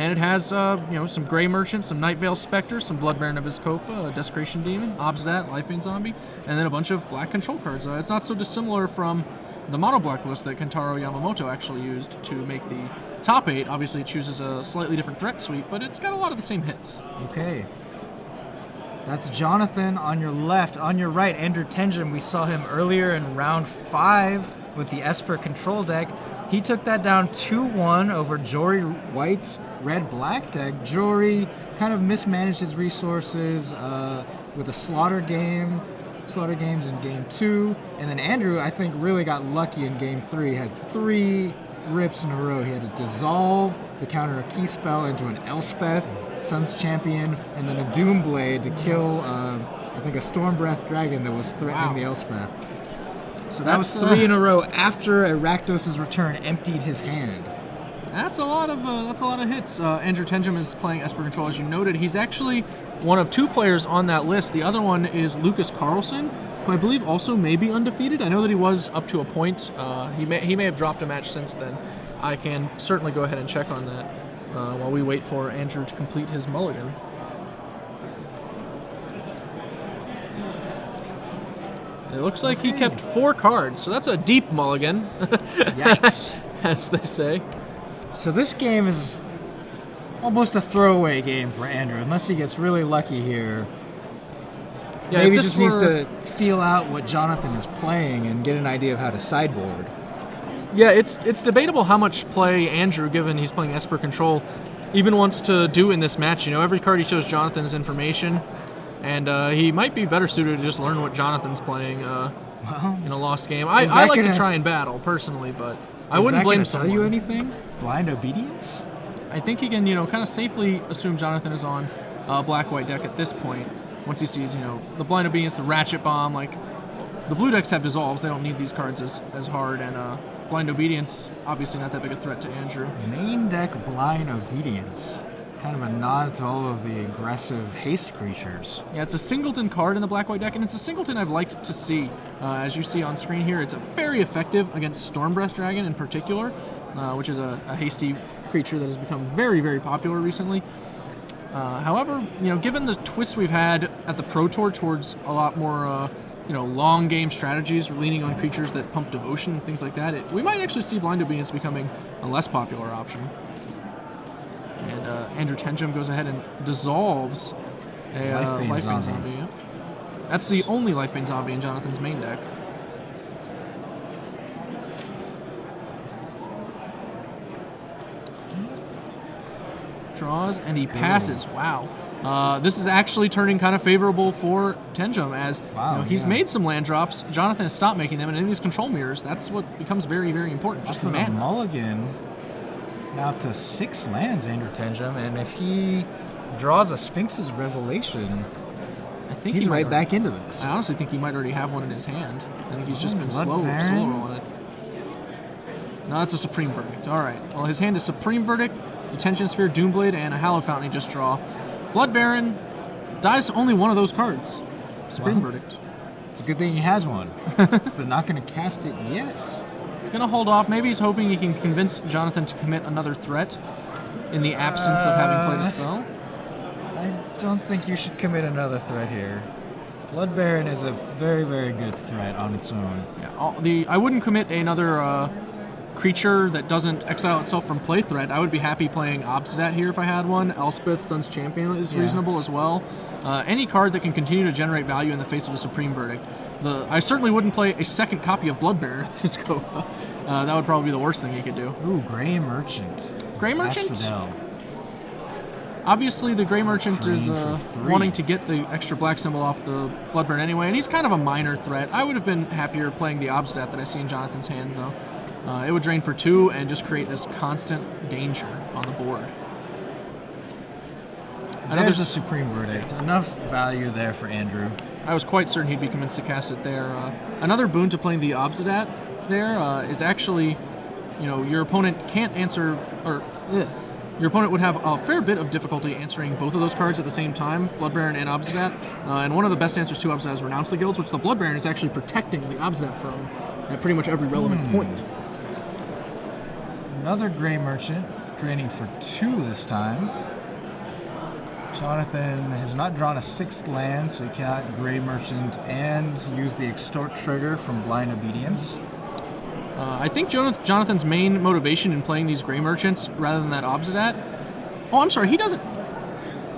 And it has, some Grey Merchant, some Nightveil Spectre, some Bloodbaron of Vizkopa, a Desecration Demon, Obstat, Lifebane Zombie, and then a bunch of black control cards. It's not so dissimilar from the mono-black list that Kentaro Yamamoto actually used to make the top 8. Obviously, it chooses a slightly different threat suite, but it's got a lot of the same hits. Okay. That's Jonathan on your left. On your right, Andrew Tenjum. We saw him earlier in round 5 with the Esper control deck. He took that down 2-1 over Jory White's red-black deck. Jory kind of mismanaged his resources with a Slaughter Games in Game 2. And then Andrew, I think, really got lucky in Game 3. Had 3 rips in a row. He had a Dissolve to counter a key spell into an Elspeth, Sun's Champion, and then a Doomblade to kill, I think, a Stormbreath Dragon that was threatening the Elspeth. So that was 3 in a row after Rakdos' return emptied his hand. That's a lot of hits. Andrew Tenjum is playing Esper Control, as you noted. He's actually one of 2 players on that list. The other one is Lucas Carlson, who I believe also may be undefeated. I know that he was up to a point. He may have dropped a match since then. I can certainly go ahead and check on that while we wait for Andrew to complete his mulligan. It looks like he kept 4 cards, so that's a deep mulligan. Yikes. As they say. So this game is almost a throwaway game for Andrew, unless he gets really lucky here. Yeah, maybe he just needs to feel out what Jonathan is playing and get an idea of how to sideboard. Yeah, it's debatable how much play Andrew, given he's playing Esper Control, even wants to do in this match. Every card he shows Jonathan's information. And he might be better suited to just learn what Jonathan's playing in a lost game. I like to try and battle, personally, but I wouldn't blame someone. Tell you anything? Blind Obedience? I think he can, kind of safely assume Jonathan is on a black-white deck at this point. Once he sees, the Blind Obedience, the Ratchet Bomb, the blue decks have Dissolves. They don't need these cards as hard, and Blind Obedience, obviously not that big a threat to Andrew. Main deck Blind Obedience. Kind of a nod to all of the aggressive haste creatures. Yeah, it's a singleton card in the black-white deck, and it's a singleton I've liked to see. As you see on screen here, it's very effective against Stormbreath Dragon in particular, which is a hasty creature that has become very, very popular recently. However, given the twist we've had at the Pro Tour towards a lot more, long game strategies, leaning on creatures that pump devotion and things like that, we might actually see Blind Obedience becoming a less popular option. And Andrew Tenjum goes ahead and dissolves a Lifebane Zombie. Yeah. That's the only Lifebane Zombie in Jonathan's main deck. Draws, and he passes. Wow. This is actually turning kind of favorable for Tenjum, as he's made some land drops. Jonathan has stopped making them, and in these control mirrors, that's what becomes very, very important. Just the mana. Mulligan. Now up to 6 lands, Andrew Tenjum, and if he draws a Sphinx's Revelation, I think he's right back into this. I honestly think he might already have one in his hand. I think he's just been slow rolling it. No, that's a Supreme Verdict. All right. Well, his hand is Supreme Verdict, Detention Sphere, Doomblade, and a Hallowed Fountain he just draw. Blood Baron dies to only one of those cards. Supreme Verdict. It's a good thing he has one, but not going to cast it yet. He's going to hold off. Maybe he's hoping he can convince Jonathan to commit another threat in the absence of having played a spell. I don't think you should commit another threat here. Blood Baron is a very, very good threat on its own. Yeah, I wouldn't commit another creature that doesn't exile itself from play threat. I would be happy playing Obstat here if I had one. Elspeth, Sun's Champion is reasonable as well. Any card that can continue to generate value in the face of a Supreme Verdict. I certainly wouldn't play a second copy of Blood Baron if he's go. That would probably be the worst thing he could do. Ooh, Grey Merchant. Grey Merchant? Obviously, the Grey Merchant is wanting to get the extra black symbol off the Blood Baron anyway, and he's kind of a minor threat. I would have been happier playing the Obstat that I see in Jonathan's hand, though. It would drain for 2 and just create this constant danger on the board. There's a Supreme Verdict. Enough value there for Andrew. I was quite certain he'd be convinced to cast it there. Another boon to playing the Obsidat there is actually, your opponent can't answer, your opponent would have a fair bit of difficulty answering both of those cards at the same time, Blood Baron and Obsidat. And one of the best answers to Obsidat is Renounce the Guilds, which the Blood Baron is actually protecting the Obsidat from at pretty much every relevant point. Another Grey Merchant. draining for 2 this time. Jonathan has not drawn a 6th land, so he cannot Gray Merchant and use the Extort trigger from Blind Obedience. I think Jonathan's main motivation in playing these Gray Merchants rather than that Obsidat... Oh, I'm sorry, he doesn't...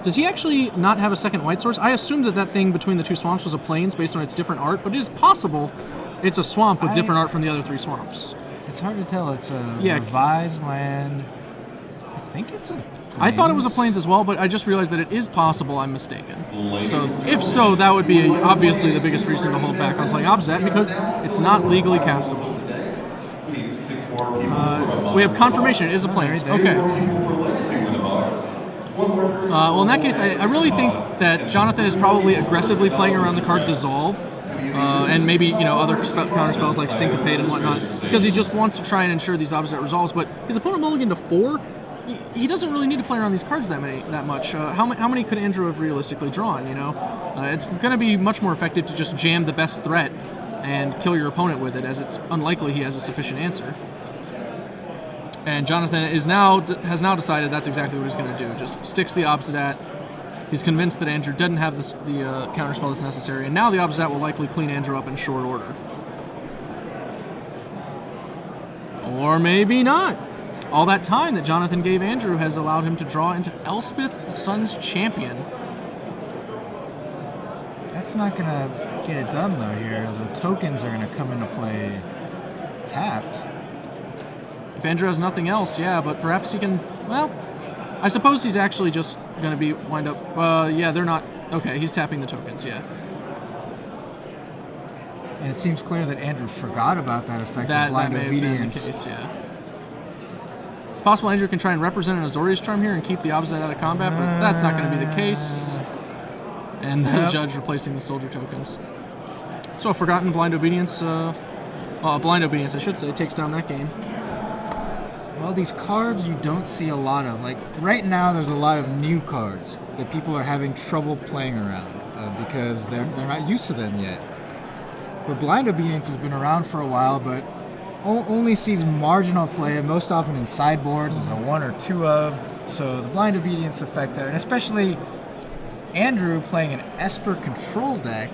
Does he actually not have a second white source? I assumed that thing between the 2 swamps was a Plains based on its different art, but it is possible it's a swamp with different art from the other 3 swamps. It's hard to tell. It's a revised land. I think it's a Plains. I thought it was a Plains as well, but I just realized that it is possible I'm mistaken. So, if so, that would be obviously the biggest reason to hold back on playing Obsidat, because it's not legally castable. We have confirmation. It is a Plains. Okay. Well, in that case, I really think that Jonathan is probably aggressively playing around the card Dissolve, and maybe other counter spells like Syncopate and whatnot, because he just wants to try and ensure these Obsidat resolves. But his opponent mulliganed to 4. He doesn't really need to play around these cards that much. How many could Andrew have realistically drawn? It's going to be much more effective to just jam the best threat and kill your opponent with it, as it's unlikely he has a sufficient answer. And Jonathan has now decided that's exactly what he's going to do. Just sticks the Obsidat. He's convinced that Andrew doesn't have the counterspell that's necessary, and now the Obsidat will likely clean Andrew up in short order. Or maybe not. All that time that Jonathan gave Andrew has allowed him to draw into Elspeth, the Sun's Champion. That's not going to get it done, though, here. The tokens are going to come into play tapped. If Andrew has nothing else, yeah, but perhaps he can... Well, I suppose he's actually just going to wind up... yeah, they're not... Okay, he's tapping the tokens, yeah. And it seems clear that Andrew forgot about that effect of Blind Obedience. That may have been the case, yeah. It's possible Andrew can try and represent an Azorius Charm here and keep the Obsidat out of combat, but that's not going to be the case. And the judge replacing the soldier tokens. So a forgotten Blind Obedience... Blind Obedience, I should say, takes down that game. Well, these cards you don't see a lot of. Like, right now there's a lot of new cards that people are having trouble playing around because they're not used to them yet. But Blind Obedience has been around for a while, but only sees marginal play, most often in sideboards as a 1 or 2 of. So the Blind Obedience effect there, and especially Andrew playing an Esper control deck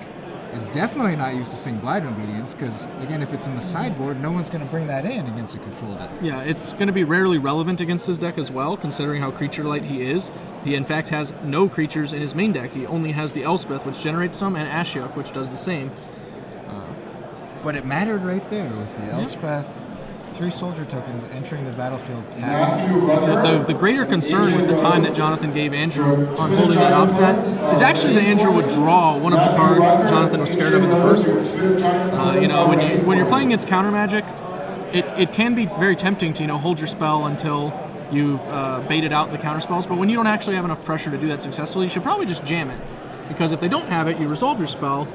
is definitely not used to seeing Blind Obedience, because, again, if it's in the sideboard, no one's going to bring that in against a control deck. Yeah, it's going to be rarely relevant against his deck as well, considering how creature-light he is. He, in fact, has no creatures in his main deck. He only has the Elspeth, which generates some, and Ashiok, which does the same. But it mattered right there with the Elspeth, 3 soldier tokens entering the battlefield tapped. The greater concern with the time that Jonathan gave Andrew on holding that Obsidat is actually that Andrew would draw one of the cards Jonathan was scared of in the first place. When you're playing against counter magic, it can be very tempting to hold your spell until you've baited out the counter spells. But when you don't actually have enough pressure to do that successfully, you should probably just jam it, because if they don't have it, you resolve your spell,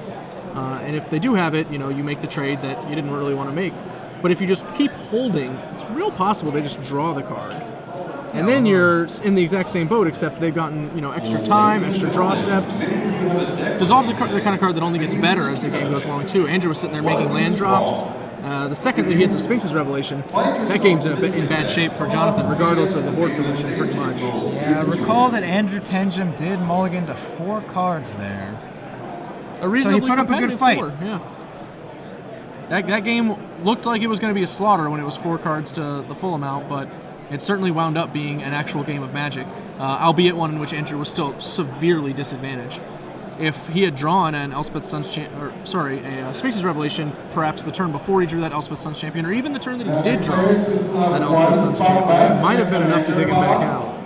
and if they do have it, you make the trade that you didn't really want to make. But if you just keep holding, it's real possible they just draw the card. And then you're in the exact same boat, except they've gotten, extra time, extra draw steps. Dissolve's the kind of card that only gets better as the game goes along, too. Andrew was sitting there making land drops. The second that he hits a Sphinx's Revelation, that game's in bad shape for Jonathan, regardless of the board position, pretty much. Yeah, recall that Andrew Tenjum did mulligan to 4 cards there. A reasonably so he put up a good fight. 4, yeah. That game looked like it was going to be a slaughter when it was 4 cards to the full amount, but it certainly wound up being an actual game of Magic, albeit one in which Andrew was still severely disadvantaged. If he had drawn an Sphinx's Revelation, perhaps the turn before he drew that Elspeth Sun's Champion, or even the turn that he did draw that Elspeth Sun's Champion, it might have been enough to dig him back out.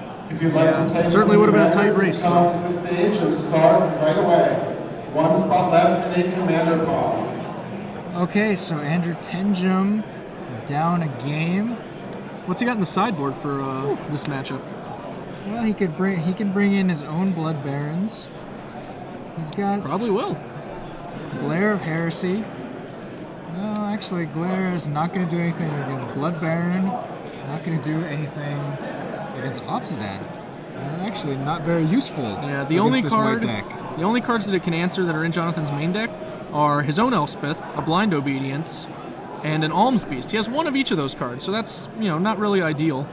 Certainly would have been a tight race. Come to the stage and start right away. 1 spot left in a commander pod. Okay, so Andrew Tenjum down a game. What's he got in the sideboard for this matchup? Well, he can bring in his own Blood Barons. He's got probably will. Glare of Heresy. No, actually, Glare is not going to do anything against Blood Baron. Not going to do anything against Obsidat. Actually, not very useful. Yeah, the only cards that it can answer that are in Jonathan's main deck are his own Elspeth, a Blind Obedience, and an Alms Beast. He has one of each of those cards, so that's not really ideal.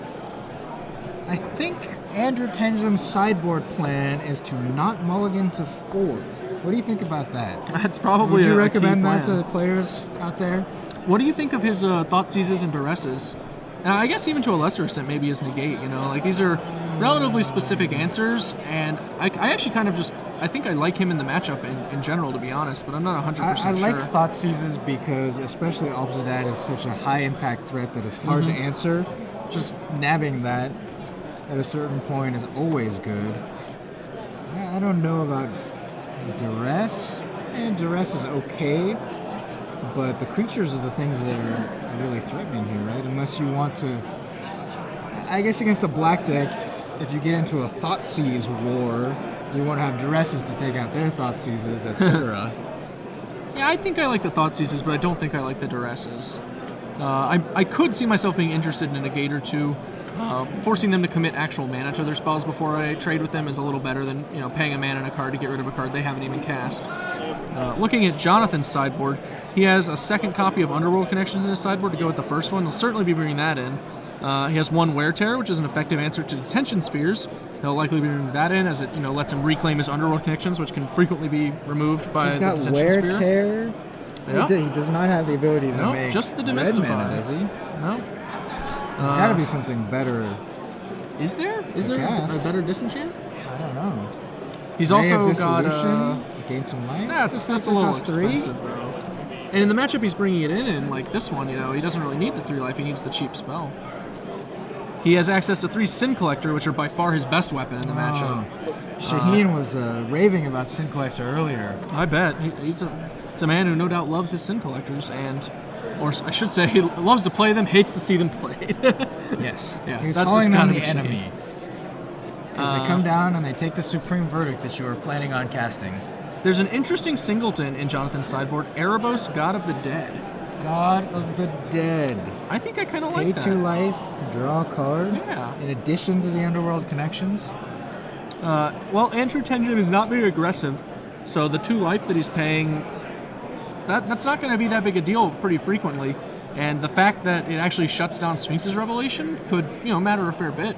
I think Andrew Tenjum's sideboard plan is to not mulligan to 4. What do you think about that? That's probably Would you a recommend key that plan. to players out there? What do you think of his thought seizes and duresses? And I guess even to a lesser extent, maybe his negate. You know, like these are relatively specific answers, and I actually kind of just I think I like him in the matchup in general, to be honest. But I'm not 100% I like sure. thought seizes because, especially opposite that, is such a high impact threat that is hard to answer. Just nabbing that at a certain point is always good. I don't know about duress. Duress is okay, but the creatures are the things that are really threatening here, right? Unless you want to, I guess against a black deck, if you get into a thought seize war, you want to have duresses to take out their thought seizes, etc. Yeah, I think I like the thought seizes, but I don't think I like the duresses. I could see myself being interested in a negate or two. Forcing them to commit actual mana to their spells before I trade with them is a little better than paying a mana and a card to get rid of a card they haven't even cast. Looking at Jonathan's sideboard, he has a second copy of Underworld Connections in his sideboard to go with the first one. He'll certainly be bringing that in. He has one Wear Tear, which is an effective answer to Detention Spheres. He'll likely be bringing that in as it lets him reclaim his Underworld Connections, which can frequently be removed by He's the got Detention Wear Sphere. Tear. Yeah. He does not have the ability to No, make just the red Demystify. mana, does he? No. There's got to be something better. Is there? Is To there cast. a better disenchant? I don't know. He's Ray of also got Dissolution, gain some life. That's a Does that little cost 3? expensive, though. And in the matchup he's bringing it in like this one, he doesn't really need the 3 life. He needs the cheap spell. He has access to 3 Sin Collector, which are by far his best weapon in the matchup. Shaheen was raving about Sin Collector earlier. I bet. He's a man who no doubt loves his Sin Collectors, or I should say, he loves to play them, hates to see them played. Yes. Yeah, He was that's calling them gotta the be enemy. Because they come down and they take the supreme verdict that you were planning on casting. There's an interesting singleton in Jonathan's sideboard, Erebos, God of the Dead. God of the Dead. I think I kind of Pay like that. 2 life, draw a card. Yeah. In addition to the Underworld Connections. Well, Andrew Tenjum is not very aggressive, so the 2 life that he's paying, that's not going to be that big a deal pretty frequently. And the fact that it actually shuts down Sphinx's Revelation could, matter a fair bit.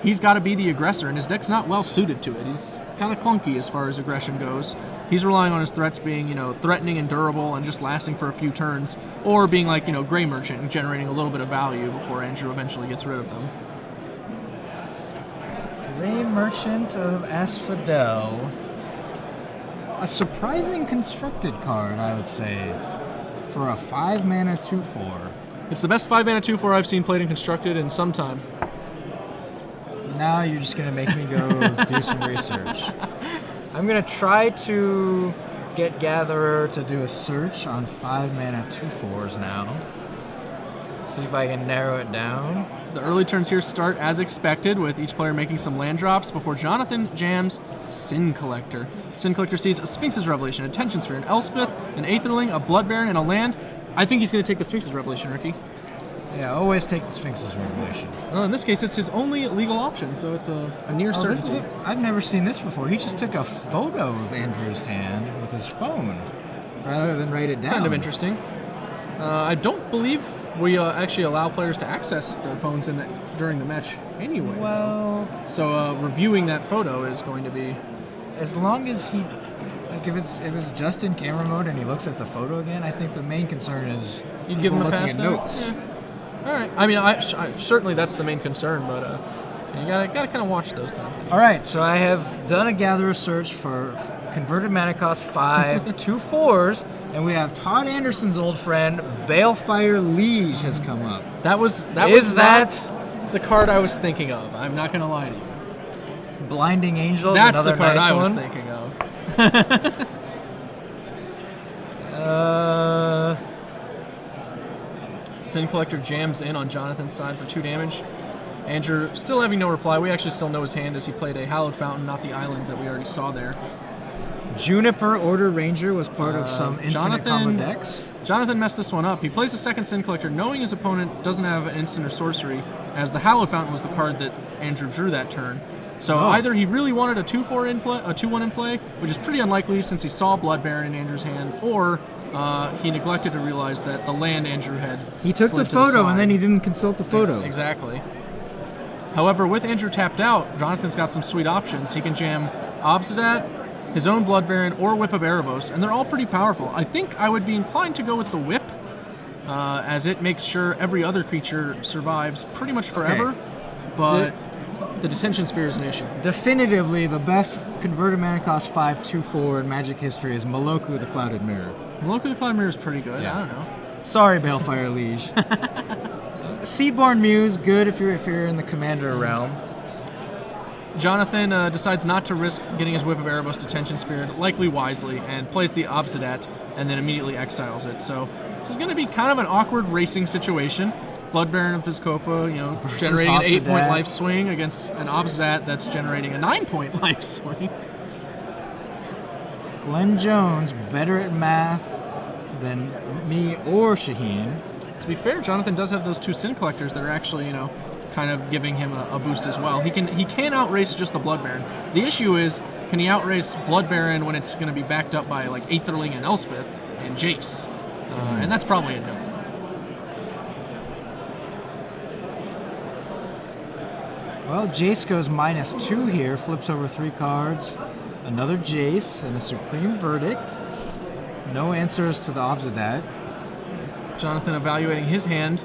He's got to be the aggressor, and his deck's not well suited to it. He's kind of clunky as far as aggression goes. He's relying on his threats being, threatening and durable and just lasting for a few turns, or being like, Gray Merchant and generating a little bit of value before Andrew eventually gets rid of them. Gray Merchant of Asphodel. A surprising constructed card, I would say, for a 5 mana 2/4. It's the best 5 mana 2/4 I've seen played and constructed in some time. Now you're just going to make me go do some research. I'm going to try to get Gatherer to do a search on 5 mana 2/4s now. See if I can narrow it down. The early turns here start as expected, with each player making some land drops before Jonathan jams Sin Collector. Sin Collector sees a Sphinx's Revelation, a Tension Sphere, an Elspeth, an Aetherling, a Blood Baron, and a land. I think he's going to take the Sphinx's Revelation, Ricky. Yeah, always take the Sphinx's Revelation. In this case, it's his only legal option, so it's a near certainty. I've never seen this before. He just took a photo of Andrew's hand with his phone rather than write it down. Kind of interesting. I don't believe we actually allow players to access their phones during the match anyway. Well, so reviewing that photo is going to be... as long as he, if it's just in camera mode and he looks at the photo again, I think the main concern is You'd give him a looking pass at there? notes. Yeah. All right. I mean, I certainly that's the main concern, but you gotta kind of watch those things. All right, so I have done a Gatherer search for converted mana cost 5 2/4s, and we have Todd Anderson's old friend Balefire Liege has come up. That was that the card I was thinking of. I'm not gonna lie to you. Blinding Angels? That's another the card nice I was one. thinking of. Sin Collector jams in on Jonathan's side for 2 damage. Andrew still having no reply. We actually still know his hand as he played a Hallowed Fountain, not the island that we already saw there. Juniper Order Ranger was part of some infinite Jonathan- combo decks. Jonathan messed this one up. He plays a second Sin Collector knowing his opponent doesn't have an instant or sorcery, as the Hallowed Fountain was the card that Andrew drew that turn. So either he really wanted a 2/4 in play, a 2/1 in play, which is pretty unlikely since he saw Blood Baron in Andrew's hand, or he neglected to realize that the land Andrew had He took the slid to photo side. and then he didn't consult the photo. Exactly. However, with Andrew tapped out, Jonathan's got some sweet options. He can jam Obsidat, his own Blood Baron, or Whip of Erebos, and they're all pretty powerful. I think I would be inclined to go with the Whip, as it makes sure every other creature survives pretty much forever, but the Detention Sphere is an issue. Definitively, the best converted mana cost 5/2/4 in Magic history is Milwaukee the Clouded Mirror. Milwaukee the Cloud Mirror is pretty good. Yeah. I don't know. Sorry, Balefire Liege. Seedborn Muse, good if you're in the Commander realm. Jonathan decides not to risk getting his Whip of Erebos Detention Sphere, likely wisely, and plays the Obsidat and then immediately exiles it. So this is going to be kind of an awkward racing situation. Blood Baron of Vizkopa, Versus generating an 8-point Obsidat. life swing against an Obsidat that's generating a 9-point life swing. Glenn Jones, better at math than me or Shaheen. To be fair, Jonathan does have those 2 Sin Collectors that are actually, kind of giving him a boost as well. He can outrace just the Blood Baron. The issue is, can he outrace Blood Baron when it's going to be backed up by like Aetherling and Elspeth and Jace? And that's probably a no. Well, Jace goes -2 here, flips over 3 cards. Another Jace and a Supreme Verdict. No answers to the Obsidat. Jonathan evaluating his hand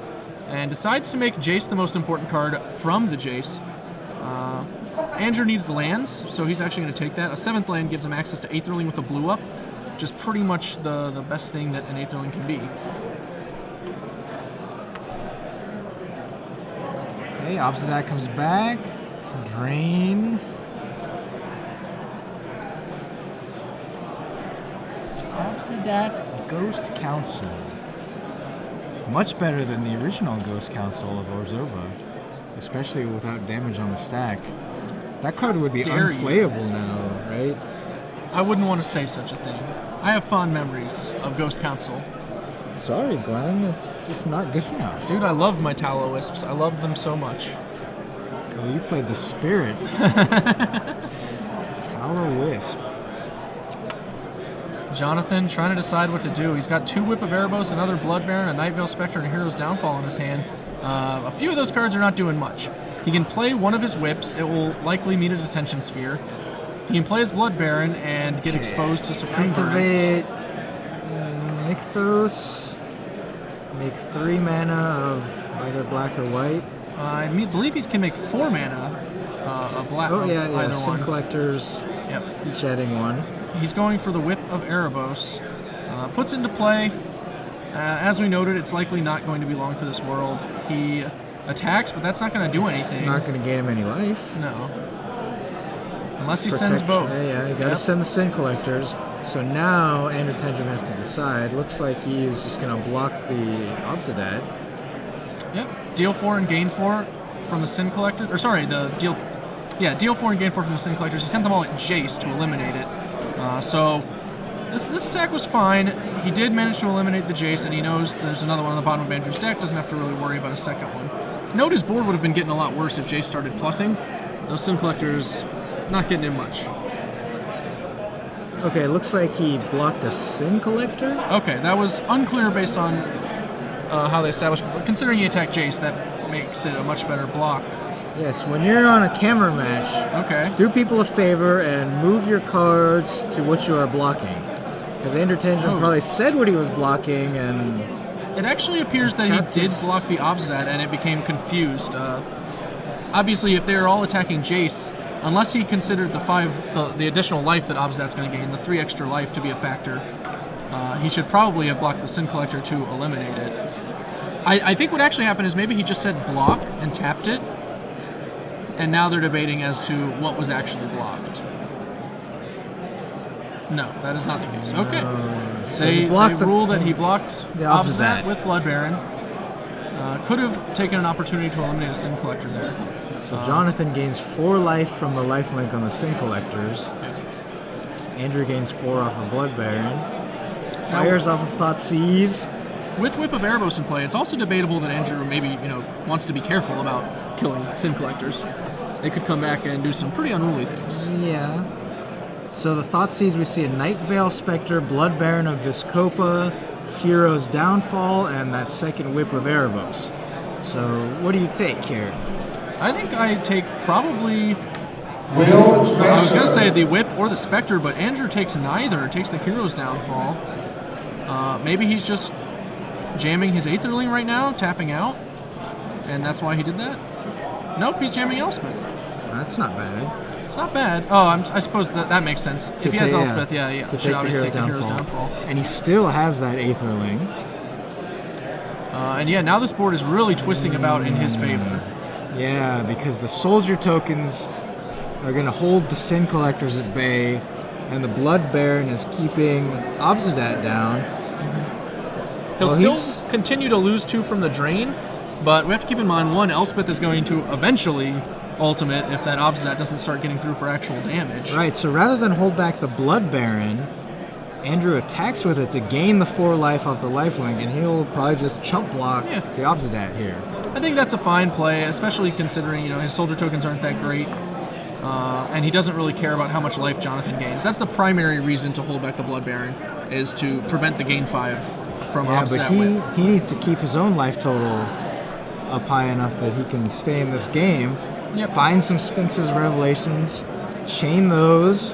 and decides to make Jace the most important card from the Jace. Andrew needs lands, so he's actually going to take that. A 7th land gives him access to Aetherling with a blue up, which is pretty much the best thing that an Aetherling can be. Okay, Obsidat comes back. Drain. Obsidat Ghost Council. Much better than the original Ghost Council of Orzhova, especially without damage on the stack. That card would be Dare you. unplayable now, right? I wouldn't want to say such a thing. I have fond memories of Ghost Council. Sorry, Glenn, it's just not good enough. Dude, I loved my Tallow Wisps. I loved them so much. Oh, you played the Spirit. Tallow Wisp. Jonathan trying to decide what to do. He's got 2 Whip of Erebos, another Blood Baron, a Night Veil Spectre, and a Hero's Downfall in his hand. A few of those cards are not doing much. He can play one of his whips. It will likely meet a Detention Sphere. He can play his Blood Baron and get exposed to Supreme Verdict. Activate Nykthos. Make 3 mana of either black or white. I believe he can make 4 mana of black. Oh yeah, either Sin one. Collectors, Yep. each adding 1. He's going for the Whip of Erebos. Puts into play. As we noted, it's likely not going to be long for this world. He attacks, but that's not going to do anything. Not going to gain him any life. No. Unless he sends Protection. both. Yeah, you got to Yep. send the Sin Collectors. So now Andrew Tenjum has to decide. Looks like he's just going to block the Obsidat. Yep. Deal 4 and gain 4 from the Sin Collector. Or sorry, deal 4 and gain 4 from the Sin Collectors. He sent them all at Jace to eliminate it. So this attack was fine. He did manage to eliminate the Jace, and he knows there's another one on the bottom of Andrew's deck. Doesn't have to really worry about a second one. Note his board would have been getting a lot worse if Jace started plussing. Those Sin Collectors not getting in much. Okay, looks like he blocked a Sin Collector. Okay, that was unclear based on how they established. But considering he attacked Jace, that makes it a much better block. Yes, when you're on a camera match, Okay. do people a favor and move your cards to what you are blocking. Because Andrew Tenjum probably said what he was blocking, and It actually appears that Tapped he did his- block the Obsidat, and it became confused. Obviously, if they're all attacking Jace, unless he considered the additional life that Obsidat's going to gain, the 3 extra life to be a factor, he should probably have blocked the Sin Collector to eliminate it. I think what actually happened is maybe he just said block and tapped it, and now they're debating as to what was actually blocked. No, that is not the case. Okay. so They he blocked rule that he blocked the Obsidat Obsidat. with Blood Baron. Could have taken an opportunity to eliminate a Sin Collector there. So Jonathan gains 4 life from the lifelink on the Sin Collectors. Andrew gains 4 off of Blood Baron. Fires off of Thoughtseize. With Whip of Erebos in play, it's also debatable that Andrew maybe, wants to be careful about killing Sin Collectors. They could come back and do some pretty unruly things. Yeah. So the Thoughtseize, we see a Night Veil Spectre, Blood Baron of Vizkopa, Hero's Downfall, and that second Whip of Erebos. So what do you take here? I think I take probably... Will I was going to say Drescher. the Whip or the Spectre, but Andrew takes neither. Takes the Hero's Downfall. Maybe he's just jamming his Aetherling right now, tapping out, and that's why he did that. Nope, he's jamming Elspeth. That's not bad. It's not bad. Oh, I suppose that makes sense. If he has Elspeth, yeah, to should take obviously take the Hero's Downfall. And he still has that Aetherling. And yeah, now this board is really twisting about in his favor. Yeah, because the Soldier tokens are going to hold the Sin Collectors at bay, and the Blood Baron is keeping Obsidat down. He'll Well, still he's- continue to lose 2 from the drain, but we have to keep in mind, one, Elspeth is going to eventually ultimate if that Obsidat doesn't start getting through for actual damage. Right, so rather than hold back the Blood Baron, Andrew attacks with it to gain the 4 life off the lifelink, and he'll probably just chump block Yeah. the Obsidat here. I think that's a fine play, especially considering his soldier tokens aren't that great, and he doesn't really care about how much life Jonathan gains. That's the primary reason to hold back the Blood Baron, is to prevent the gain 5 from Yeah, but Obsidat Whip. he needs to keep his own life total up high enough that he can stay in this game. Yep. Find some Sphinx's Revelations, chain those,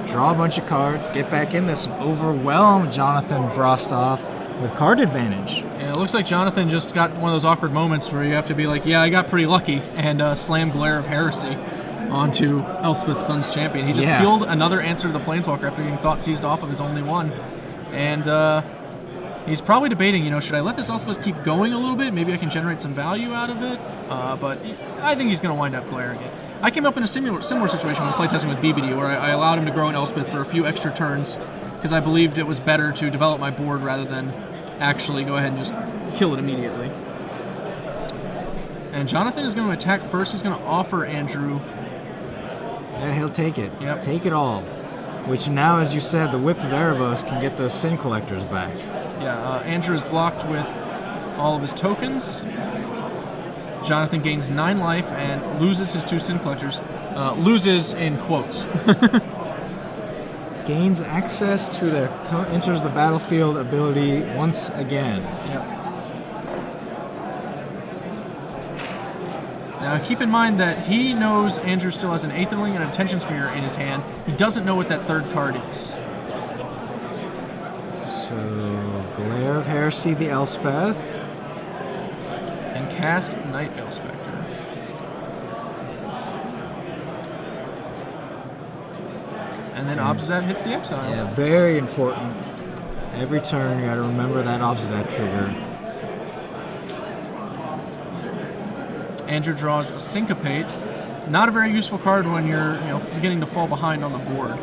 draw a bunch of cards, get back in this, and overwhelm Jonathan Brostoff with card advantage. Yeah, it looks like Jonathan just got one of those awkward moments where you have to be like, yeah, I got pretty lucky, and slam Glare of Heresy onto Elspeth Sun's Champion. He just peeled another answer to the Planeswalker after getting thought seized off of his only one. And he's probably debating, should I let this Elspeth keep going a little bit? Maybe I can generate some value out of it. But I think he's going to wind up glaring it. I came up in a similar situation when playtesting with BBD, where I allowed him to grow an Elspeth for a few extra turns because I believed it was better to develop my board rather than actually go ahead and just kill it immediately. And Jonathan is going to attack first. He's going to offer Andrew. Yeah, he'll take it. Yep. Take it all. Which now, as you said, the Whip of Erebos can get those Sin Collectors back. Yeah, Andrew is blocked with all of his tokens. Jonathan gains 9 life and loses his 2 Sin Collectors. Loses in quotes. Gains access to their enters the battlefield ability once again. Yep. Now keep in mind that he knows Andrew still has an Aetherling and a Attention Sphere in his hand. He doesn't know what that third card is. So, Glare of Heresy, the Elspeth. And cast Night Veil Spectre. And then Obsidat hits the Exile. Yeah, very important. Every turn, you gotta remember that Obsidat trigger. Andrew draws a Syncopate. Not a very useful card when you're, beginning to fall behind on the board.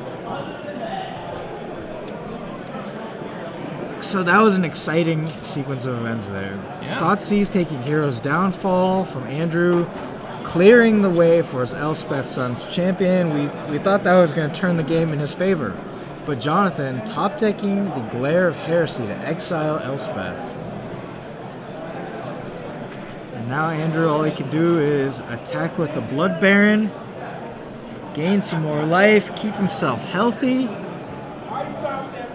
So that was an exciting sequence of events there. Yeah. Thoughtseize taking Hero's Downfall from Andrew, clearing the way for his Elspeth Sun's Champion. We thought that was going to turn the game in his favor. But Jonathan top decking the Glare of Heresy to exile Elspeth. And now Andrew, all he can do is attack with the Blood Baron, gain some more life, keep himself healthy.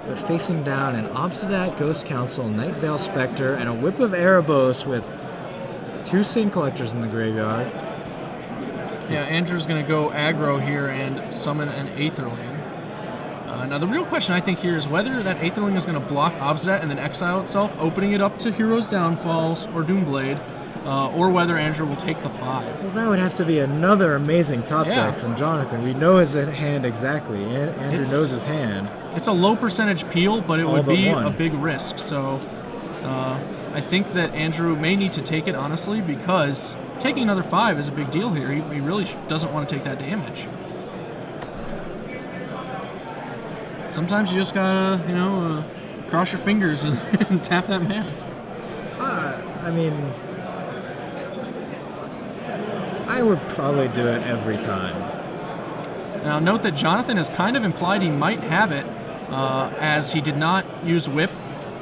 But facing down an Obsidat, Ghost Council, Night Veil Spectre, and a Whip of Erebos with 2 Sin Collectors in the graveyard. Yeah, Andrew's going to go aggro here and summon an Aetherling. Now the real question I think here is whether that Aetherling is going to block Obsidat and then exile itself, opening it up to Hero's Downfalls or Doomblade, or whether Andrew will take the 5. Well, that would have to be another amazing top Yeah. deck from Jonathan. We know his hand exactly. Andrew knows his hand. It's a low percentage peel, but it All would but be one. a big risk. So I think that Andrew may need to take it, honestly, because taking another 5 is a big deal here. He really doesn't want to take that damage. Sometimes you just gotta, cross your fingers and, and tap that man. I mean, I would probably do it every time. Now note that Jonathan has kind of implied he might have it, as he did not use Whip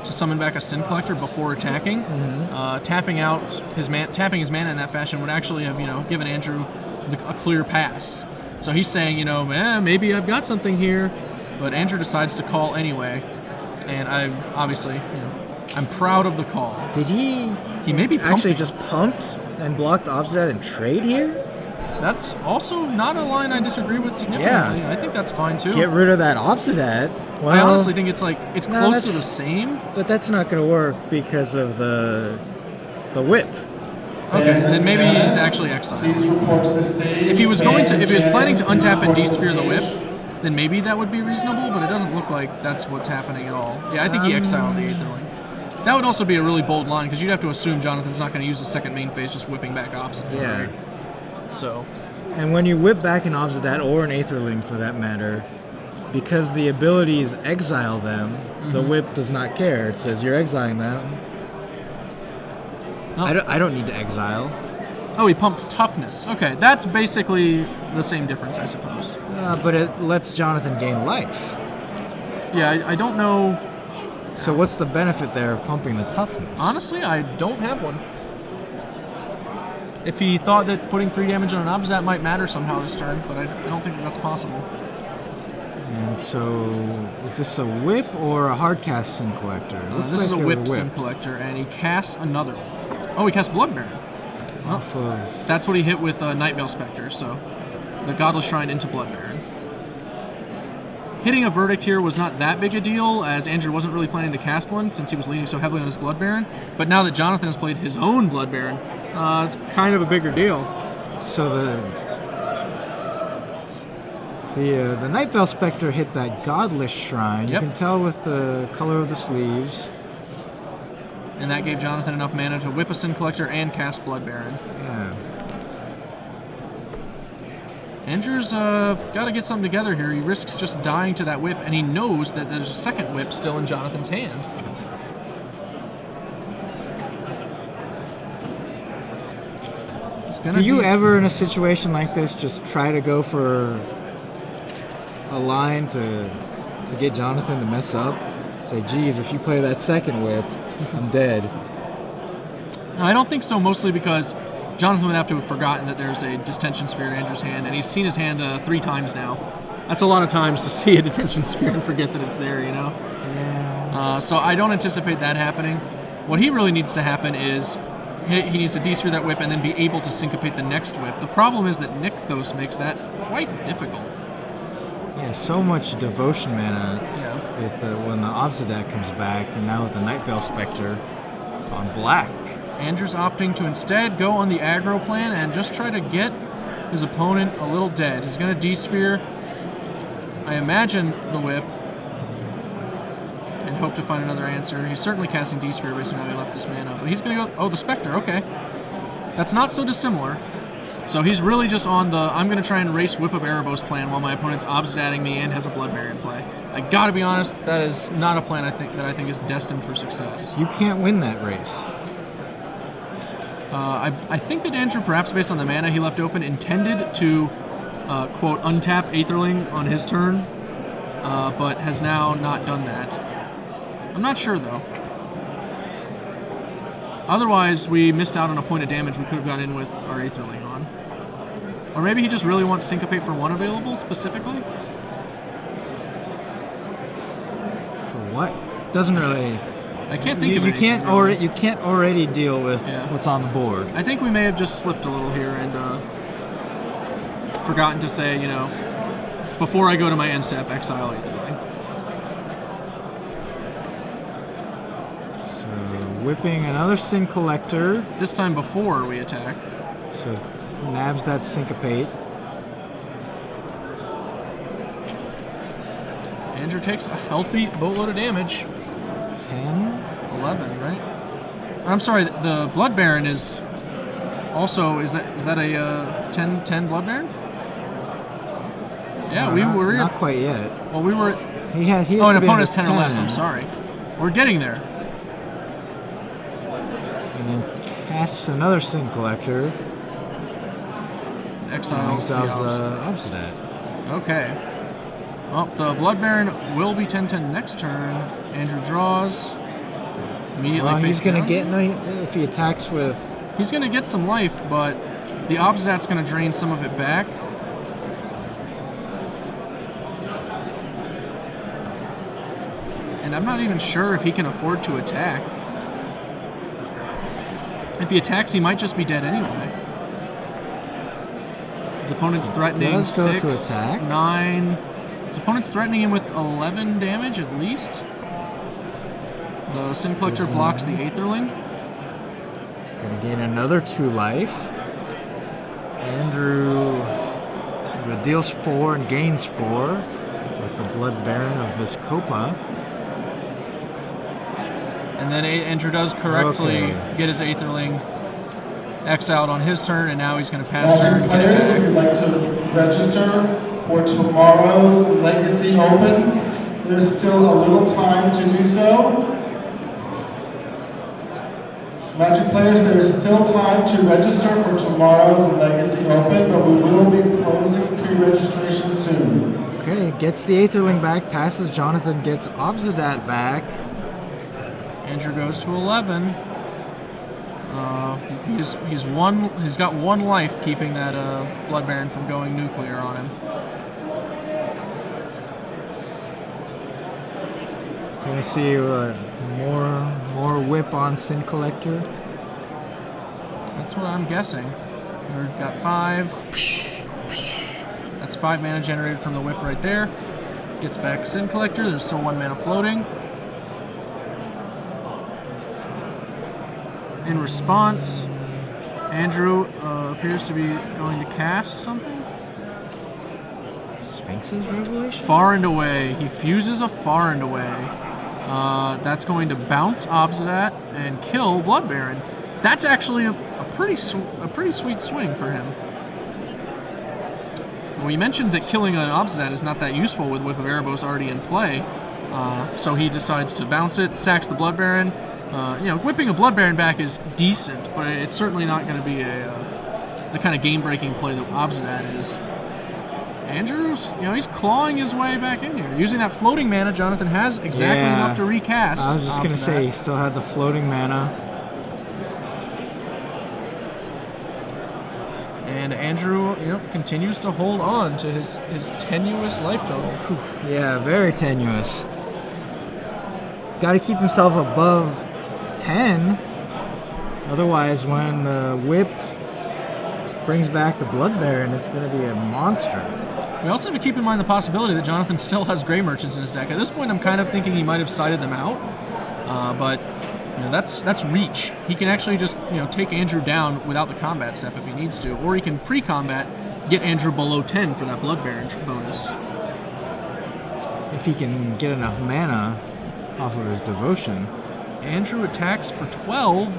to summon back a Sin Collector before attacking. Tapping his mana in that fashion would actually have, given Andrew a clear pass. So he's saying, maybe I've got something here, but Andrew decides to call anyway. And I'm proud of the call. Did he He may be actually pumping. just pumped and blocked the Obsidat and trade here? That's also not a line I disagree with significantly. Yeah. I think that's fine too. Get rid of that Obsidat. Well, I honestly think it's like it's no, close to the same. But that's not going to work because of the whip. Okay, then maybe he's actually exiled. Please report to the stage. If he was planning to untap and de-sphere the whip, then maybe that would be reasonable, but it doesn't look like that's what's happening at all. Yeah, I think he exiled the Aetherling. That would also be a really bold line, because you'd have to assume Jonathan's not going to use the second main phase just whipping back opposite. Yeah. Right? So. And when you whip back an Obsidat or an Aetherling for that matter, because the abilities exile them, the whip does not care. It says you're exiling them. Oh. I don't need to exile. Oh, he pumped toughness. Okay, that's basically the same difference, I suppose. But it lets Jonathan gain life. Yeah, I don't know. So what's the benefit there of pumping the toughness? Honestly, I don't have one. If he thought that putting 3 damage on an Obsidat might matter somehow this turn, but I don't think that's possible. And so, is this a whip or a hardcast Sin Collector? This is a whip Sin Collector, and he casts another one. Oh, he casts Blood Baron. Off of... That's what he hit with Nightveil Spectre, so the Godless Shrine into Blood Baron. Hitting a Verdict here was not that big a deal, as Andrew wasn't really planning to cast one since he was leaning so heavily on his Blood Baron. But now that Jonathan has played his own Blood Baron, it's kind of a bigger deal. So the Nightveil Spectre hit that Godless Shrine. Yep. You can tell with the color of the sleeves. And that gave Jonathan enough mana to whip a Sin Collector and cast Blood Baron. Yeah. Andrew's got to get something together here. He risks just dying to that whip, and he knows that there's a second whip still in Jonathan's hand. Do you ever, in a situation like this, just try to go for a line to get Jonathan to mess up? Say, geez, if you play that second whip, I'm dead. I don't think so, mostly because Jonathan would have to have forgotten that there's a Distension Sphere in Andrew's hand, and he's seen his hand 3 times now. That's a lot of times to see a Detention Sphere and forget that it's there, you know? Yeah. So I don't anticipate that happening. What he really needs to happen is he needs to de-sphere that whip and then be able to syncopate the next whip. The problem is that Nykthos makes that quite difficult. Yeah, so much devotion mana Yeah. with when the Obsidat comes back, and now with the Nightveil Spectre on black. Andrew's opting to instead go on the aggro plan and just try to get his opponent a little dead. He's going to de-sphere, I imagine, the whip, and hope to find another answer. He's certainly casting de-sphere based on how he left this mana, but he's going to go, oh, the Spectre, okay. That's not so dissimilar. So he's really just on the, I'm going to try and race Whip of Erebos plan while my opponent's Obsidating me and has a Blood Baron play. I gotta be honest, that is not a plan I think is destined for success. You can't win that race. I think that Andrew, perhaps based on the mana he left open, intended to, quote, untap Aetherling on his turn, but has now not done that. I'm not sure, though. Otherwise, we missed out on a point of damage we could have got in with our Aetherling on. Or maybe he just really wants Syncopate for 1 available, specifically? For what? Doesn't really... I can't think of you anything, can't really. you can't already deal with what's on the board. I think we may have just slipped a little here and forgotten to say, you know, before I go to my end step, exile Aetherling. So whipping another Sin Collector. This time before we attack. So nabs that Syncopate. Andrew takes a healthy boatload of damage. 10? 11, right? I'm sorry, the Blood Baron is also, is that a 10 Blood Baron? Yeah, No, we were... Not quite yet. Well, we were... He has oh, an to be opponent's under 10 or less, I'm sorry. We're getting there. And then casts another Sin Collector. Exiles the Obsidat. Okay. Well, the Blood Baron will be 10-10 next turn. Andrew draws. Immediately Well, he's going to get... downs. No, if he attacks with... He's going to get some life, but the Obsidat's going to drain some of it back. And I'm not even sure if he can afford to attack. If he attacks, he might just be dead anyway. His opponent's threatening does go 6, to attack. 9. His opponent's threatening him with 11 damage at least. The Sin Collector blocks the Aetherling. Gonna gain another 2 life. Andrew deals 4 and gains 4 with the Blood Baron of Viscopa. And then Andrew does correctly get his Aetherling X out on his turn, and now he's going to pass turn. Magic players, if you'd like to register for tomorrow's Legacy Open, there's still a little time to do so. Magic players, there is still time to register for tomorrow's Legacy Open, but we will be closing pre-registration soon. Okay, gets the Aetherling back, passes Jonathan, gets Obsidat back. Andrew goes to 11. He's got 1 life, keeping that Blood Baron from going nuclear on him. Can we see more whip on Sin Collector? That's what I'm guessing. We've got 5. That's 5 mana generated from the whip right there. Gets back Sin Collector. There's still 1 mana floating. In response, Andrew appears to be going to cast something. Sphinx's Revelation? Far and Away. He fuses a Far and Away. That's going to bounce Obsidat and kill Blood Baron. That's actually a pretty sweet swing for him. We mentioned that killing an Obsidat is not that useful with Whip of Erebos already in play, so he decides to bounce it, sacks the Blood Baron. Whipping a Blood Baron back is decent, but it's certainly not going to be the kind of game-breaking play that Obsidat is. Andrews, he's clawing his way back in here. Using that floating mana, Jonathan has exactly enough to recast. I was just going to say, he still had the floating mana. And Andrew, continues to hold on to his tenuous life total. Yeah, very tenuous. Got to keep himself above 10. Otherwise, when the whip brings back the Blood Baron, it's going to be a monster. We also have to keep in mind the possibility that Jonathan still has Grey Merchants in his deck. At this point, I'm kind of thinking he might have sided them out, but that's reach. He can actually just take Andrew down without the combat step if he needs to, or he can pre-combat get Andrew below 10 for that Blood Baron bonus. If he can get enough mana off of his devotion. Andrew attacks for 12,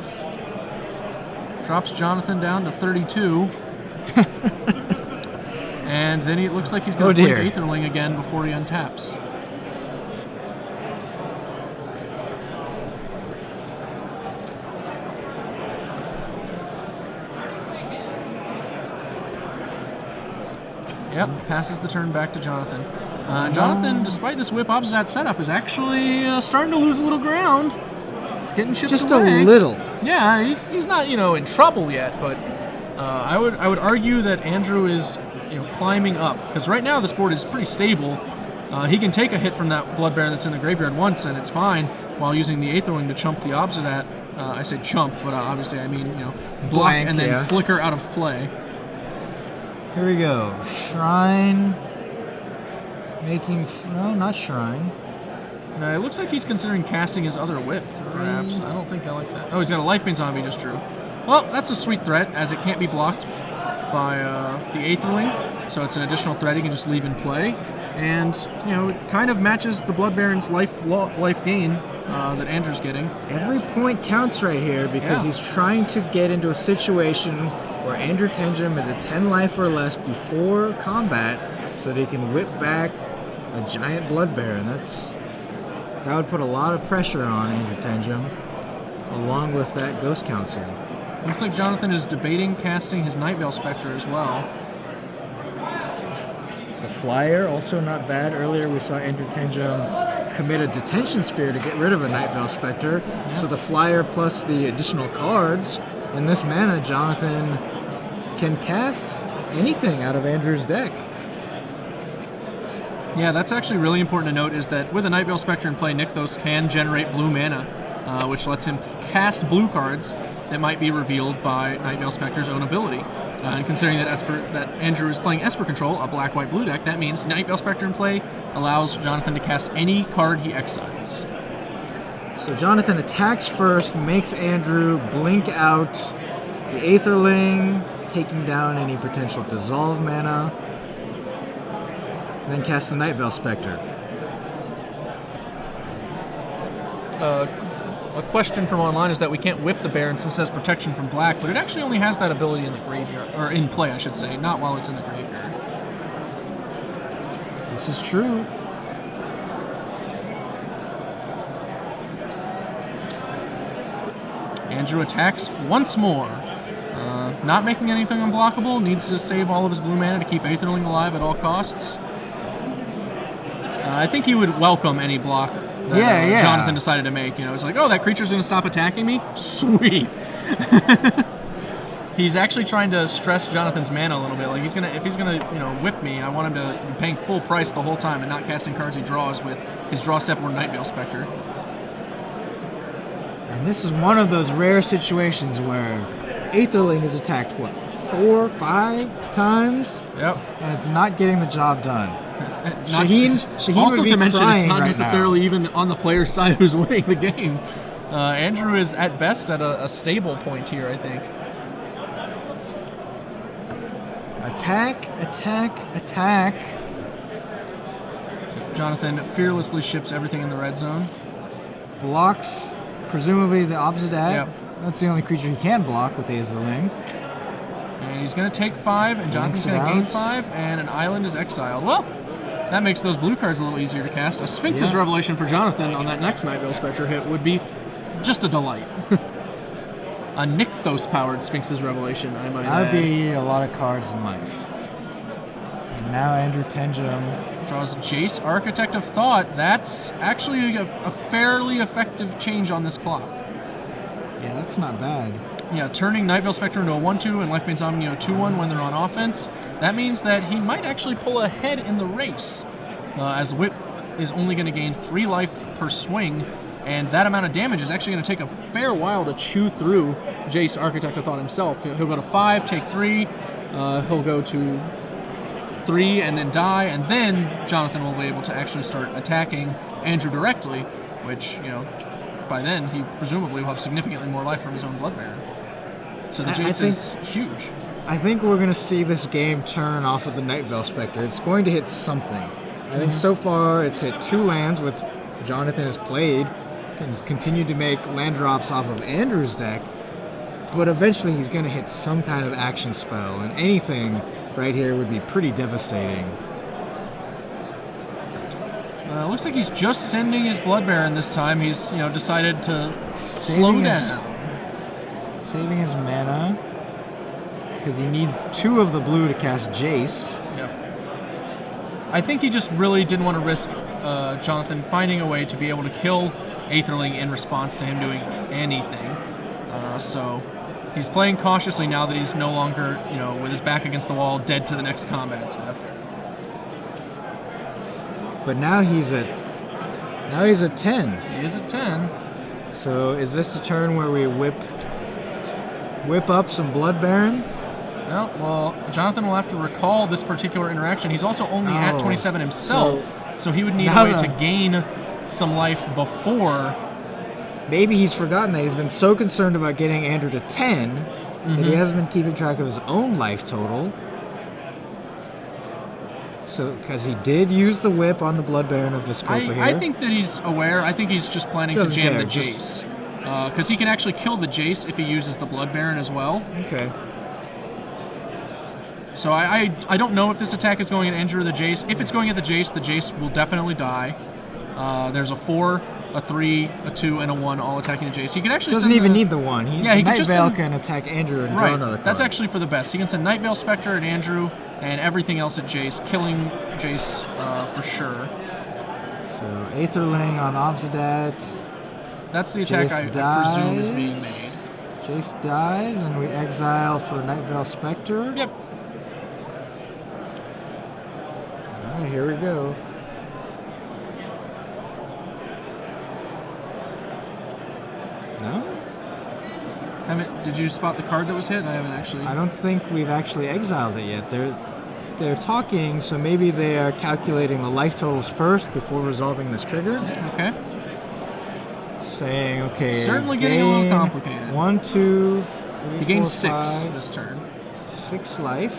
drops Jonathan down to 32. And then it looks like he's going to play Aetherling again before he untaps. Yep, passes the turn back to Jonathan. Jonathan, despite this Whip Obsidat setup, is actually starting to lose a little ground. It's getting chipped just away. A little. Yeah, he's not in trouble yet, but I would argue that Andrew is climbing up, because right now this board is pretty stable. He can take a hit from that Blood Baron that's in the graveyard once, and it's fine, while using the Aetherling to chump the Obsidat. I say chump, but obviously I mean block blank, and then flicker out of play. Here we go. Shrine. No, not Shrine. It looks like he's considering casting his other whip, perhaps. I don't think I like that. Oh, he's got a Lifebane Zombie just drew. Well, that's a sweet threat, as it can't be blocked by the Aetherling, so it's an additional threat he can just leave in play. And, it kind of matches the Blood Baron's life gain that Andrew's getting. Every point counts right here, because he's trying to get into a situation where Andrew Tenjum is a 10 life or less before combat, so that he can whip back a giant Blood Baron. That would put a lot of pressure on Andrew Tenjum, along with that Ghost Council. Looks like Jonathan is debating casting his Nightveil Spectre as well. The flyer, also not bad. Earlier we saw Andrew Tenjum commit a Detention Sphere to get rid of a Nightveil Spectre. So the flyer plus the additional cards, and this mana, Jonathan can cast anything out of Andrew's deck. Yeah, that's actually really important to note, is that with a Nightveil Spectre in play, Nykthos can generate blue mana, which lets him cast blue cards that might be revealed by Nightveil Spectre's own ability. And considering that Andrew is playing Esper Control, a black-white-blue deck, that means Nightveil Spectre in play allows Jonathan to cast any card he exiles. So Jonathan attacks first, makes Andrew blink out the Aetherling, taking down any potential dissolve mana, and then casts the Nightveil Spectre. A question from online is that we can't whip the Baron since it says protection from black, but it actually only has that ability in the graveyard, or in play, I should say, not while it's in the graveyard. This is true. Andrew attacks once more. Not making anything unblockable, needs to save all of his blue mana to keep Aetherling alive at all costs. I think he would welcome any block that Jonathan decided to make. You know, it's like, oh, that creature's going to stop attacking me? Sweet. He's actually trying to stress Jonathan's mana a little bit. Like if he's gonna, whip me, I want him to be paying full price the whole time and not casting cards he draws with his draw step or Nightveil Spectre. And this is one of those rare situations where Aetherling is attacked, 4, 5 times? Yep. And it's not getting the job done. Shaheen also would be to mention, it's not right necessarily now. even on the player's side who's winning the game. Andrew is at best at a stable point here, I think. Attack, attack, attack. Jonathan fearlessly ships everything in the red zone. Blocks, presumably the opposite ad. Yep. That's the only creature he can block with Aetherling. And he's going to take 5, and Jonathan's going to gain 5, and an island is exiled. Well, that makes those blue cards a little easier to cast. A Sphinx's Revelation for Jonathan on that next Nightveil Spectre hit would be just a delight. A Nykthos-powered Sphinx's Revelation, I might add. That would be a lot of cards in life. And now Andrew Tenjum draws Jace, Architect of Thought. That's actually a fairly effective change on this clock. Yeah, that's not bad. Yeah, turning Nightveil Spectre into a 1-2 and Lifebane Zombie into a 2-1 when they're on offense. That means that he might actually pull ahead in the race, as Whip is only going to gain 3 life per swing, and that amount of damage is actually going to take a fair while to chew through Jace, Architect of Thought himself. He'll go to 5, take 3, he'll go to 3 and then die, and then Jonathan will be able to actually start attacking Andrew directly, which, by then he presumably will have significantly more life from his own Blood Baron. So the Jace is huge. I think we're going to see this game turn off of the Nightveil Spectre. It's going to hit something. I think so far it's hit 2 lands, which Jonathan has played, and has continued to make land drops off of Andrew's deck, but eventually he's going to hit some kind of action spell, and anything right here would be pretty devastating. Looks like he's just sending his Blood Baron this time. He's, decided to slow down. Saving his mana, because he needs 2 of the blue to cast Jace. Yep. I think he just really didn't want to risk Jonathan finding a way to be able to kill Aetherling in response to him doing anything. So he's playing cautiously now that he's no longer, with his back against the wall, dead to the next combat step. But now he's at 10. He is at 10. So is this the turn where we whip up some Blood Baron? No, well, Jonathan will have to recall this particular interaction. He's also only at 27 himself, so he would need a way to gain some life before. Maybe he's forgotten that he's been so concerned about getting Andrew to 10 that he hasn't been keeping track of his own life total. So, because he did use the whip on the Blood Baron of Viscopa here. I think that he's aware. I think he's just planning to jam the Jace. Because he can actually kill the Jace if he uses the Blood Baron as well. Okay. So I don't know if this attack is going at Andrew or the Jace. If it's going at the Jace will definitely die. There's a 4, a 3, a 2, and a 1 all attacking the Jace. He can actually doesn't even need the 1. He can just Nightveil can attack Andrew and draw another card. That's actually for the best. He can send Nightveil Spectre at Andrew and everything else at Jace, killing Jace for sure. So Aetherling on Obsidat. That's the attack I presume is being made. Jace dies, and we exile for Nightveil Spectre. Yep. Alright, here we go. No? Did you spot the card that was hit? I haven't actually. I don't think we've actually exiled it yet. They're talking, so maybe they are calculating the life totals first before resolving this trigger. Okay. Saying, okay. Certainly getting a little complicated. 1, 2, 3, He gained 4, 6 5, this turn. 6 life.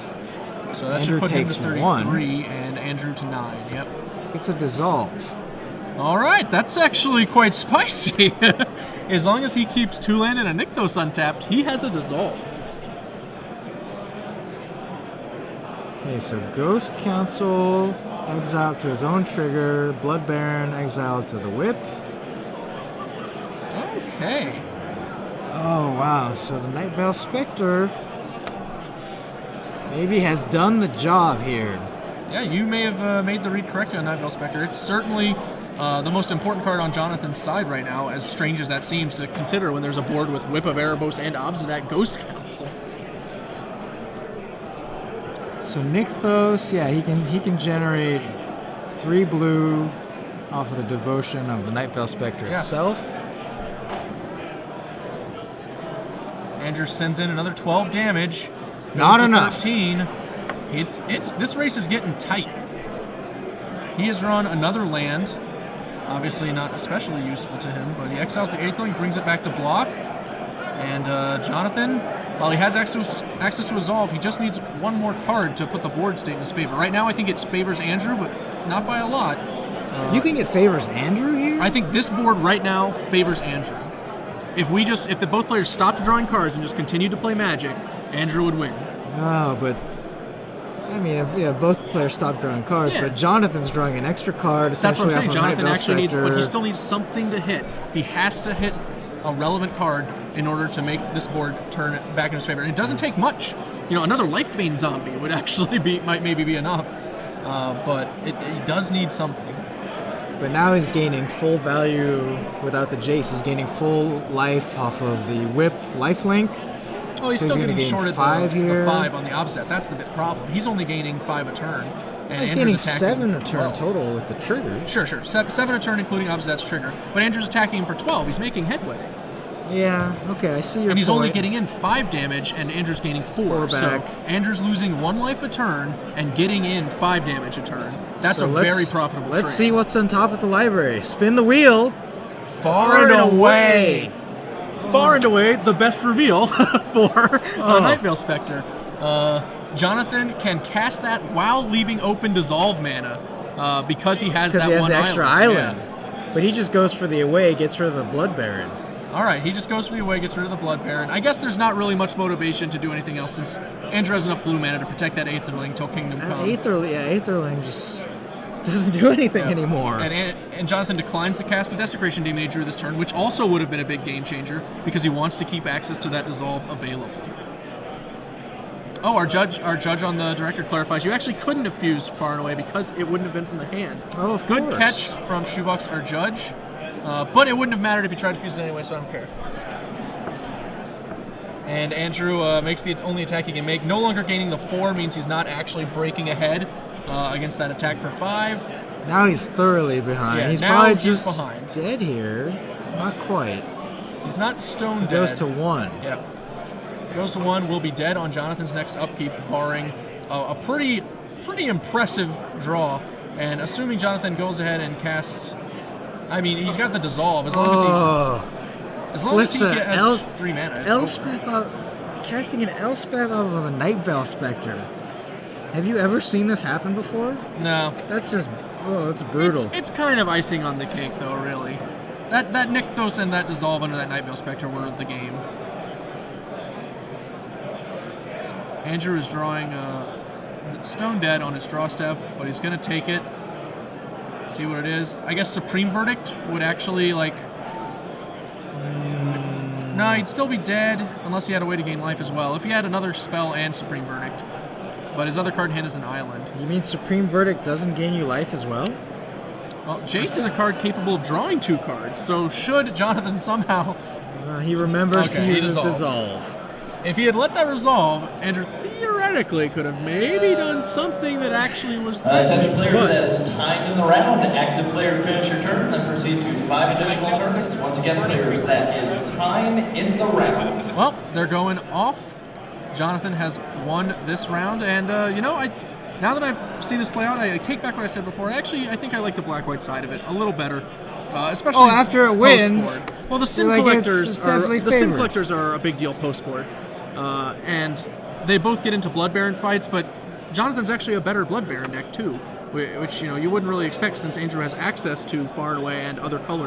So that Andrew should put him to takes 33 1. and Andrew to 9. Yep. It's a dissolve. All right, that's actually quite spicy. As long as he keeps 2 land and a Nykthos untapped, he has a dissolve. Okay, so Ghost Council exiled to his own trigger, Blood Baron exiled to the whip. Okay. Oh wow, so the Night Veil Spectre maybe has done the job here. Yeah, you may have made the read correctly on Night Veil Spectre. It's certainly the most important card on Jonathan's side right now, as strange as that seems to consider when there's a board with Whip of Erebos and Obsidian Ghost Council. So Nykthos, yeah, he can generate 3 blue off of the devotion of the Night Veil Spectre itself. Andrew sends in another 12 damage. Not Goes to enough. 13. This race is getting tight. He has drawn another land. Obviously not especially useful to him, but he exiles the Aetherling, brings it back to block. And Jonathan, while he has access to Resolve, he just needs one more card to put the board state in his favor. Right now I think it favors Andrew, but not by a lot. You think it favors Andrew here? I think this board right now favors Andrew. If the both players stopped drawing cards and just continued to play Magic, Andrew would win. Oh, but I mean, if both players stop drawing cards, but Jonathan's drawing an extra card. That's what I'm saying. Off Jonathan actually needs, Spectre. but he still needs something to hit. He has to hit a relevant card in order to make this board turn it back in his favor. And it doesn't take much. You know, another Lifebane zombie would actually might maybe be enough. But he does need something. But now he's gaining full value without the Jace. He's gaining full life off of the Whip lifelink. Oh, he's So still he's getting gonna gain shorted 5 the here. 5 on the Obset. That's the big problem. He's only gaining 5 a turn. And He's Andrew's gaining attacking 7 a turn 12. total with the trigger. Sure. 7 a turn, including Obset's trigger. But Andrew's attacking him for 12. He's making headway. Yeah, okay, I see your And he's point. only getting in 5 damage, and Andrew's gaining 4. 4 back. So Andrew's losing 1 life a turn and getting in 5 damage a turn. That's So a very profitable Let's trade. see what's on top of the library. Spin the wheel. Far and away. Far and away, the best reveal for Night Veil Spectre. Jonathan can cast that while leaving open Dissolve mana because he has that Because he has one the extra island. island. But he just goes for the away, gets rid of the Blood Baron. All right, he just goes for the away, gets rid of the Blood Baron. I guess there's not really much motivation to do anything else since Andrew has enough blue mana to protect that Aetherling till Kingdom Come. Aetherling just doesn't do anything anymore. And Jonathan declines to cast the Desecration Demon he drew this turn, which also would have been a big game changer because he wants to keep access to that Dissolve available. Oh, our judge on the director clarifies you actually couldn't have fused Far and Away because it wouldn't have been from the hand. Oh, of Good course. catch from Shoebox, our judge. But it wouldn't have mattered if he tried to fuse it anyway, so I don't care. And Andrew makes the only attack he can make. No longer gaining the 4 means he's not actually breaking ahead against that attack for 5. Now he's thoroughly behind. Yeah, he's now probably he's just behind. dead here. Not quite. He's not stone He dead. goes to 1. Yep. Goes to 1, will be dead on Jonathan's next upkeep, barring a pretty impressive draw. And assuming Jonathan goes ahead and casts, I mean, he's got the Dissolve. As long as he has 3 mana, it's over. Casting an Elspeth off of a Night Veil Spectre. Have you ever seen this happen before? No. That's just, it's brutal. It's kind of icing on the cake, though, really. That Nykthos and that Dissolve under that Night Veil Spectre were the game. Andrew is drawing Stone Dead on his draw step, but he's going to take it. See what it is. I guess Supreme Verdict would actually, like... No, he'd still be dead unless he had a way to gain life as well. If he had another spell and Supreme Verdict. But his other card in hand is an island. You mean Supreme Verdict doesn't gain you life as well? Well, Jace is a card capable of drawing 2 cards, so should Jonathan somehow... He remembers to he use his dissolves. Dissolve. If he had let that resolve, Andrew theoretically could have maybe done something that actually was... Tenjum players, that is time in the round. Active player finish your turn, then proceed to 5 additional turns. Once again, players, that is time in the round. Well, they're going off. Jonathan has won this round, and now that I've seen this play out, I take back what I said before. I think I like the black-white side of it a little better, especially after it wins. post-board. Well, the sim Like, collectors it's definitely the sim favored. collectors are a big deal post-board, and they both get into Blood Baron fights. But Jonathan's actually a better Blood Baron deck too, which you wouldn't really expect since Andrew has access to Far and Away and other colors.